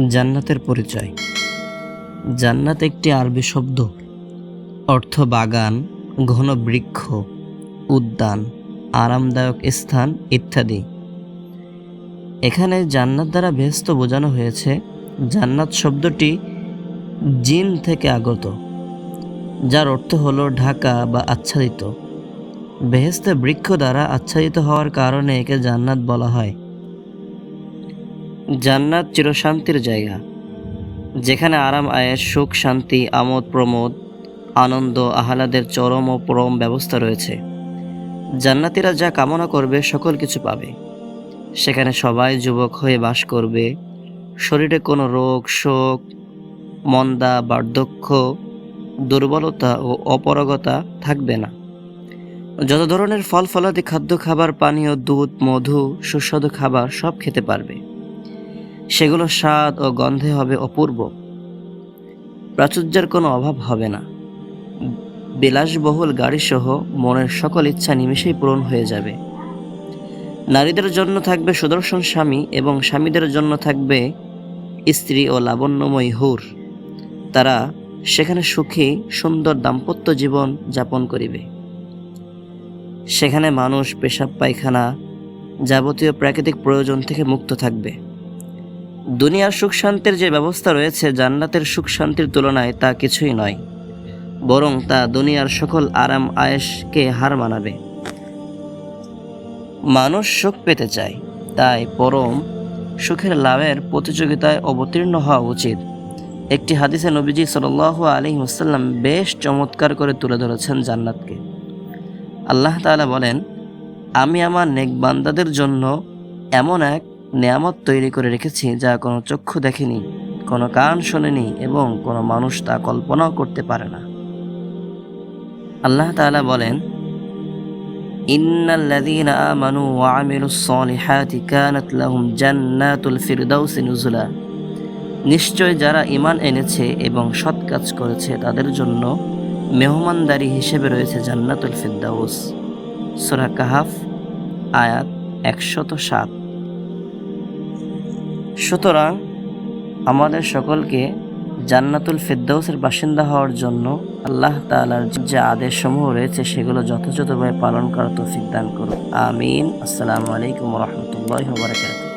জান্নাতের পরিচয়। জান্নাত একটি আরবি শব্দ, অর্থ বাগান, ঘন বৃক্ষ, উদ্যান, আরামদায়ক স্থান ইত্যাদি। এখানে জান্নাত দ্বারা বেহেশত বোঝানো হয়েছে। জান্নাত শব্দটি জিন থেকে আগত, যার অর্থ হলো ঢাকা বা আচ্ছাদিত। বেহেশতে বৃক্ষ দ্বারা আচ্ছাদিত হওয়ার কারণে একে জান্নাত বলা হয়। জান্নাত চিরশান্তির জায়গা, যেখানে আরাম আয়েশ, সুখ, শান্তি, আমোদ প্রমোদ, আনন্দ, আহ্লাদের চরম ও পরম ব্যবস্থা রয়েছে। জান্নাতীরা যা কামনা করবে সকল কিছু পাবে। সেখানে সবাই যুবক হয়ে বাস করবে। শরীরে কোনো রোগ, শোক, মন্দা, বার্ধক্য, দুর্বলতা ও অপারগতা থাকবে না। যত ধরনের ফল ফলাদি, খাদ্য, খাবার, পানীয়, দুধ, মধু, সুস্বাদু খাবার সব খেতে পারবে। সেগুলো স্বাদ ও গন্ধে হবে অপূর্ব। প্রাচুর্যের কোনো অভাব হবে না। বিলাসবহুল গাড়িসহ মনের সকল ইচ্ছা নিমেষেই পূরণ হয়ে যাবে। নারীদের জন্য থাকবে সুদর্শন স্বামী এবং স্বামীদের জন্য থাকবে স্ত্রী ও লাবণ্যময়ী হুর। তারা সেখানে সুখী সুন্দর দাম্পত্য জীবন যাপন করিবে। সেখানে মানুষ পেশাব পায়খানা যাবতীয় প্রাকৃতিক প্রয়োজন থেকে মুক্ত থাকবে। দুনিয়ার সুখ শান্তির যে ব্যবস্থা রয়েছে, জান্নাতের সুখ শান্তির তুলনায় তা কিছুই নয়, বরং তা দুনিয়ার সকল আরাম আয়েশকে হার মানাবে। মানুষ সুখ পেতে চায়, তাই পরম সুখের লাভের প্রতিযোগিতায় অবতীর্ণ হওয়া উচিত। একটি হাদিসে নবীজি সাল্লাল্লাহু আলাইহি ওয়াসাল্লাম বেশ চমৎকার করে তুলে ধরেছেন জান্নাতকে। আল্লাহ তাআলা বলেন, আমি আমার নেক বান্দাদের জন্য এমন এক নেয়ামত তৈরি করে রেখেছি যা কোনো চক্ষু দেখেনি, কোনো কান শোনেনি এবং কোনো মানুষ তা কল্পনাও করতে পারে না। আল্লাহ তাআলা বলেন, ইন্নাল্লাযীনা আমানু ওয়া আমিলুস সলিহাতি কানাত লাহুম জান্নাতুল ফিরদাউসি নুজুলা। নিশ্চয় যারা ঈমান এনেছে এবং সৎ কাজ করেছে তাদের জন্য মেহমানদারি হিসেবে রয়েছে জান্নাতুল ফিরদাউস। সূরা কাহাফ আয়াত 107। সুতরাং আমাদের সকলকে জান্নাতুল ফিরদাউসের বাসিন্দা হওয়ার জন্য আল্লাহ তাআলার যে আদেশসমূহ রয়েছে সেগুলো যথাযথভাবে পালন করার তৌফিক দান করুন। আমিন। আসসালামু আলাইকুম ওয়া রাহমাতুল্লাহি ওয়া বারাকাতুহু।